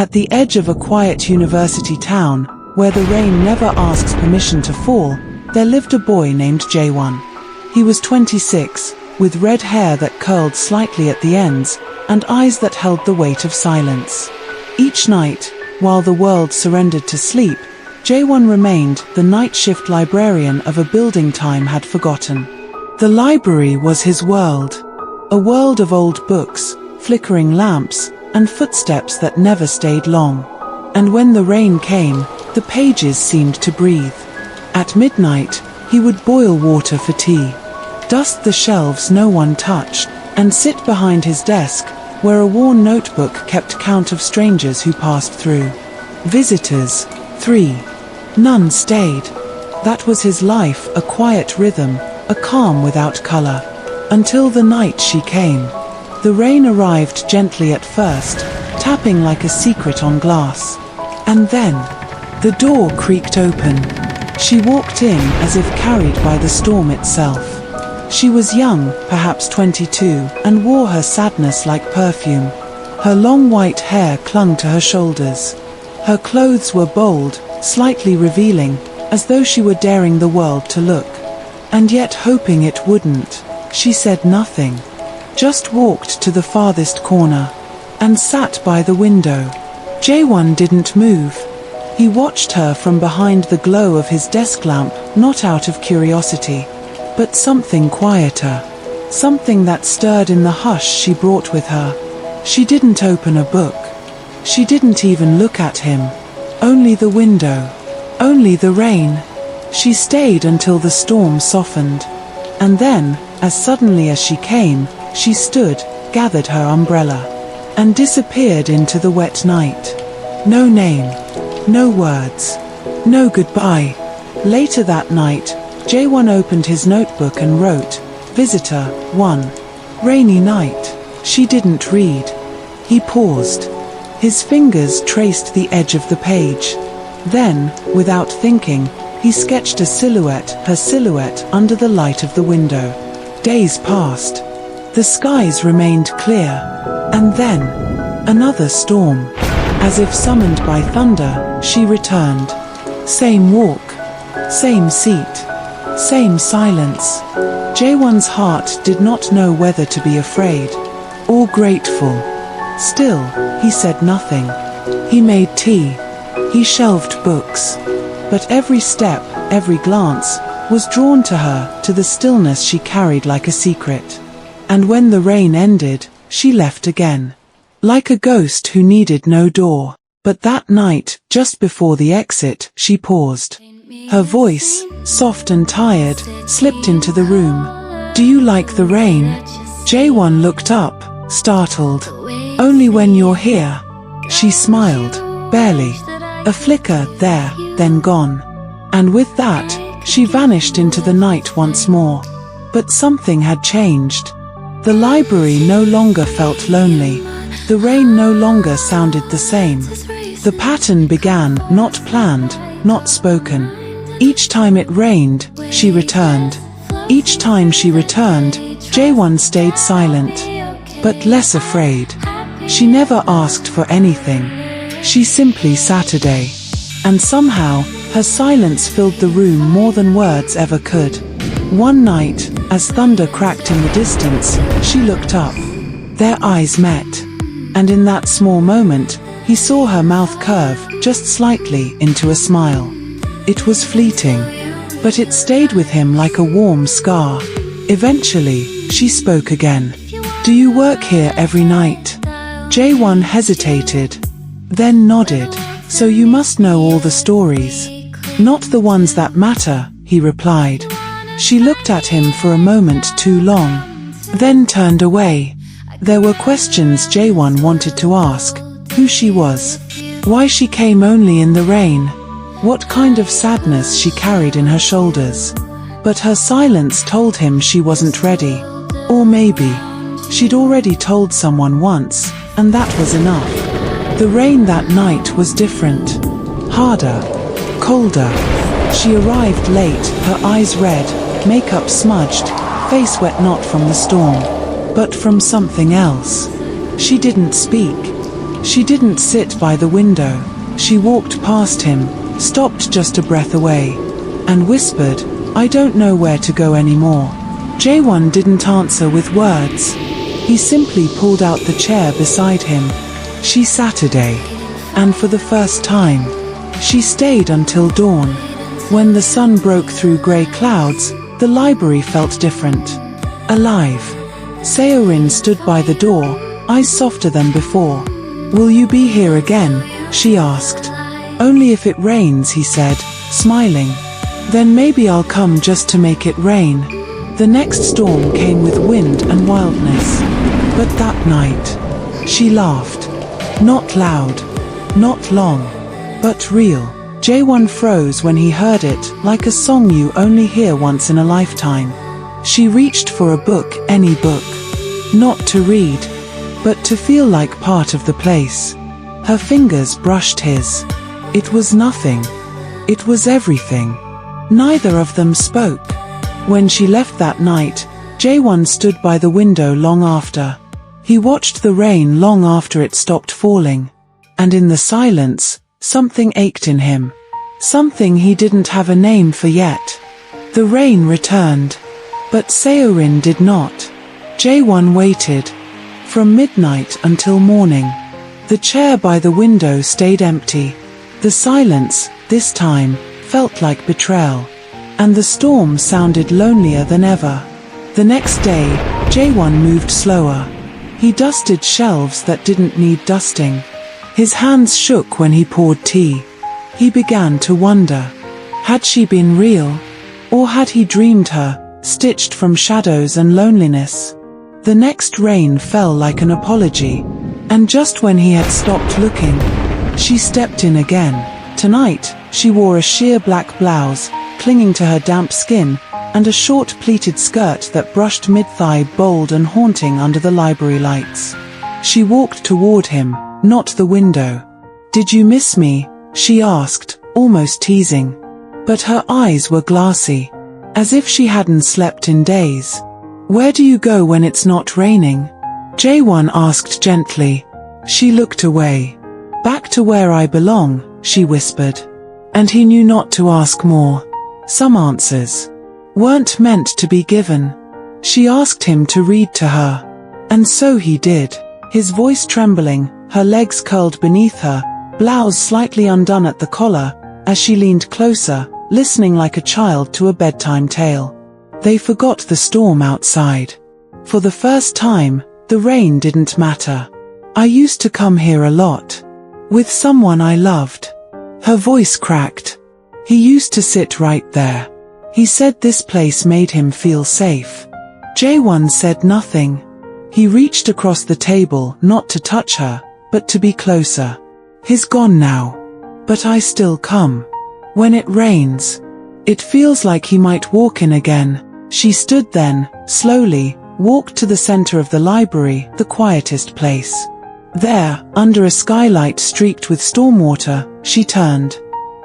At the edge of a quiet university town, where the rain never asks permission to fall, there lived a boy named Jae-won. He was 26, with red hair that curled slightly at the ends, and eyes that held the weight of silence. Each night, while the world surrendered to sleep, Jae-won remained the night shift librarian of a building time had forgotten. The library was his world. A world of old books, flickering lamps, and footsteps that never stayed long. And when the rain came, the pages seemed to breathe. At midnight, he would boil water for tea, dust the shelves no one touched, and sit behind his desk, where a worn notebook kept count of strangers who passed through. Visitors, 3. None stayed. That was his life, a quiet rhythm, a calm without color. Until the night she came. The rain arrived gently at first, tapping like a secret on glass. And then, the door creaked open. She walked in as if carried by the storm itself. She was young, perhaps 22, and wore her sadness like perfume. Her long white hair clung to her shoulders. Her clothes were bold, slightly revealing, as though she were daring the world to look. And yet hoping it wouldn't. She said nothing. Just walked to the farthest corner, and sat by the window. Jae-won didn't move. He watched her from behind the glow of his desk lamp, not out of curiosity, but something quieter. Something that stirred in the hush she brought with her. She didn't open a book. She didn't even look at him. Only the window. Only the rain. She stayed until the storm softened. And then, as suddenly as she came, she stood, gathered her umbrella, and disappeared into the wet night. No name, no words, no goodbye. Later that night, Jae-won opened his notebook and wrote, Visitor, 1. Rainy night. She didn't read. He paused. His fingers traced the edge of the page. Then, without thinking, he sketched a silhouette, her silhouette, under the light of the window. Days passed. The skies remained clear. And then, another storm. As if summoned by thunder, she returned. Same walk. Same seat. Same silence. Jae-won's heart did not know whether to be afraid or grateful. Still, he said nothing. He made tea. He shelved books. But every step, every glance, was drawn to her, to the stillness she carried like a secret. And when the rain ended, she left again. Like a ghost who needed no door. But that night, just before the exit, she paused. Her voice, soft and tired, slipped into the room. Do you like the rain? Jae-won looked up, startled. Only when you're here. She smiled, barely. A flicker, there, then gone. And with that, she vanished into the night once more. But something had changed. The library no longer felt lonely. The rain no longer sounded the same. The pattern began, not planned, not spoken. Each time it rained, she returned. Each time she returned, Jae-won stayed silent, but less afraid. She never asked for anything. She simply sat a day. And somehow, her silence filled the room more than words ever could. One night, as thunder cracked in the distance, she looked up. Their eyes met. And in that small moment, he saw her mouth curve, just slightly, into a smile. It was fleeting, but it stayed with him like a warm scar. Eventually, she spoke again. Do you work here every night? Jae-won hesitated, then nodded. So you must know all the stories. Not the ones that matter, he replied. She looked at him for a moment too long, then turned away. There were questions Jae-won wanted to ask. Who she was. Why she came only in the rain. What kind of sadness she carried in her shoulders. But her silence told him she wasn't ready. Or maybe, she'd already told someone once, and that was enough. The rain that night was different. Harder. Colder. She arrived late, her eyes red, makeup smudged, face wet not from the storm, but from something else. She didn't speak. She didn't sit by the window. She walked past him, stopped just a breath away, and whispered, "I don't know where to go anymore." Jae-won didn't answer with words. He simply pulled out the chair beside him. She sat a day, and for the first time, she stayed until dawn. When the sun broke through grey clouds, the library felt different. Alive. Seo-rin stood by the door, eyes softer than before. "Will you be here again?" she asked. "Only if it rains," he said, smiling. "Then maybe I'll come just to make it rain." The next storm came with wind and wildness. But that night, she laughed. Not loud, not long, but real. Jae-won froze when he heard it, like a song you only hear once in a lifetime. She reached for a book, any book. Not to read, but to feel like part of the place. Her fingers brushed his. It was nothing. It was everything. Neither of them spoke. When she left that night, Jae-won stood by the window long after. He watched the rain long after it stopped falling. And in the silence, something ached in him. Something he didn't have a name for yet. The rain returned. But Seo-rin did not. Jae-won waited. From midnight until morning. The chair by the window stayed empty. The silence, this time, felt like betrayal. And the storm sounded lonelier than ever. The next day, Jae-won moved slower. He dusted shelves that didn't need dusting. His hands shook when he poured tea. He began to wonder. Had she been real? Or had he dreamed her, stitched from shadows and loneliness? The next rain fell like an apology. And just when he had stopped looking, she stepped in again. Tonight, she wore a sheer black blouse, clinging to her damp skin, and a short pleated skirt that brushed mid-thigh bold and haunting under the library lights. She walked toward him, not the window. "Did you miss me?" she asked, almost teasing. But her eyes were glassy, as if she hadn't slept in days. "Where do you go when it's not raining?" Jae-won asked gently. She looked away. "Back to where I belong," she whispered. And he knew not to ask more. Some answers weren't meant to be given. She asked him to read to her. And so he did, his voice trembling, her legs curled beneath her, blouse slightly undone at the collar, as she leaned closer, listening like a child to a bedtime tale. They forgot the storm outside. For the first time, the rain didn't matter. "I used to come here a lot. With someone I loved." Her voice cracked. "He used to sit right there. He said this place made him feel safe." Jae-won said nothing. He reached across the table, not to touch her, but to be closer. "He's gone now. But I still come. When it rains. It feels like he might walk in again." She stood then, slowly, walked to the center of the library, the quietest place. There, under a skylight streaked with stormwater, she turned.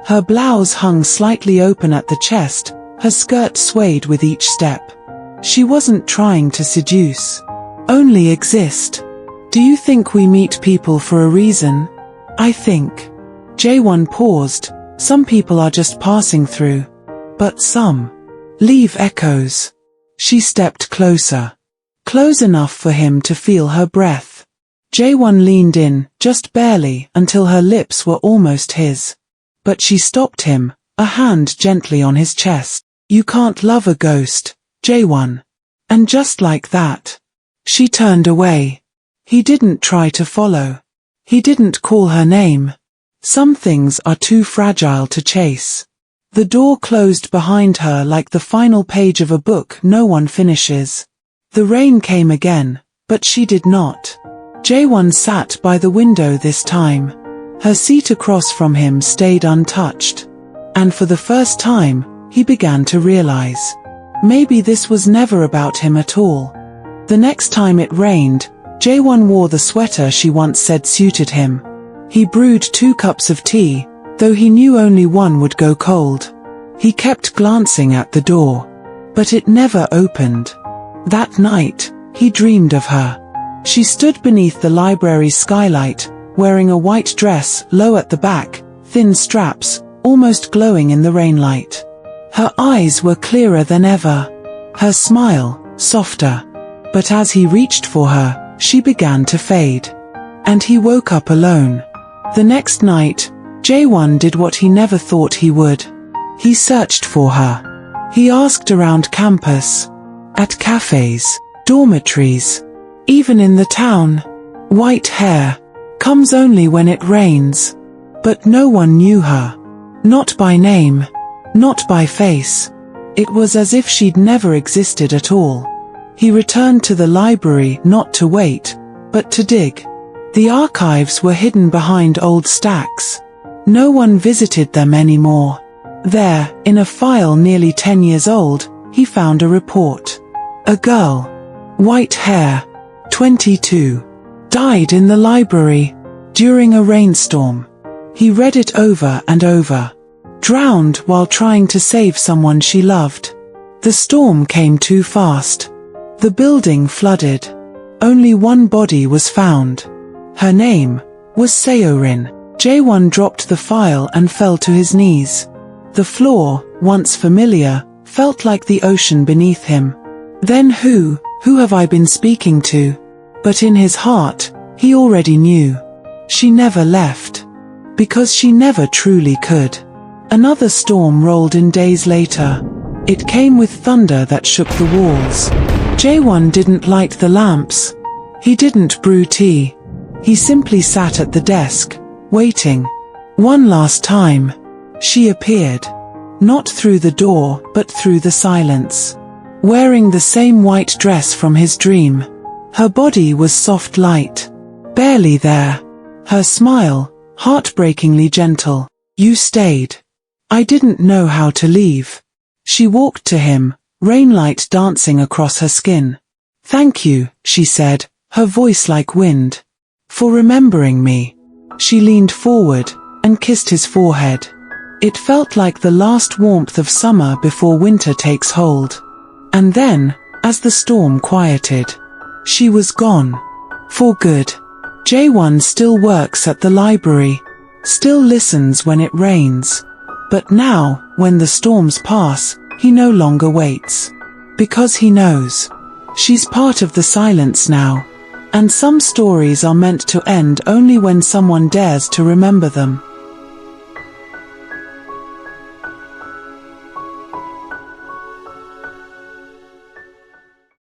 Her blouse hung slightly open at the chest, her skirt swayed with each step. She wasn't trying to seduce. Only exist. "Do you think we meet people for a reason?" "I think." Jae-won paused. "Some people are just passing through. But some leave echoes." She stepped closer. Close enough for him to feel her breath. Jae-won leaned in, just barely, until her lips were almost his. But she stopped him, a hand gently on his chest. "You can't love a ghost, Jae-won." And just like that, she turned away. He didn't try to follow. He didn't call her name. Some things are too fragile to chase. The door closed behind her like the final page of a book no one finishes. The rain came again, but she did not. Jae-won sat by the window this time. Her seat across from him stayed untouched. And for the first time, he began to realize. Maybe this was never about him at all. The next time it rained, Jae-won wore the sweater she once said suited him. He brewed 2 cups of tea, though he knew only one would go cold. He kept glancing at the door. But it never opened. That night, he dreamed of her. She stood beneath the library's skylight, wearing a white dress low at the back, thin straps, almost glowing in the rainlight. Her eyes were clearer than ever, her smile softer. But as he reached for her, she began to fade. And he woke up alone. The next night, Jae-won did what he never thought he would. He searched for her. He asked around campus, at cafes, dormitories, even in the town. White hair comes only when it rains. But no one knew her. Not by name, not by face. It was as if she'd never existed at all. He returned to the library not to wait, but to dig. The archives were hidden behind old stacks. No one visited them anymore. There, in a file nearly 10 years old, he found a report. A girl, white hair, 22, died in the library during a rainstorm. He read it over and over. Drowned while trying to save someone she loved. The storm came too fast. The building flooded. Only one body was found. Her name was Seo-rin. Jae-won dropped the file and fell to his knees. The floor, once familiar, felt like the ocean beneath him. Then who have I been speaking to? But in his heart, he already knew. She never left. Because she never truly could. Another storm rolled in days later. It came with thunder that shook the walls. Jae-won didn't light the lamps. He didn't brew tea. He simply sat at the desk, waiting. One last time. She appeared. Not through the door, but through the silence. Wearing the same white dress from his dream. Her body was soft light. Barely there. Her smile, heartbreakingly gentle. You stayed. I didn't know how to leave. She walked to him, rainlight dancing across her skin. Thank you, she said, her voice like wind. For remembering me. She leaned forward and kissed his forehead. It felt like the last warmth of summer before winter takes hold. And then, as the storm quieted, she was gone. For good. Jae-won still works at the library. Still listens when it rains. But now, when the storms pass, he no longer waits. Because he knows. She's part of the silence now. And some stories are meant to end only when someone dares to remember them.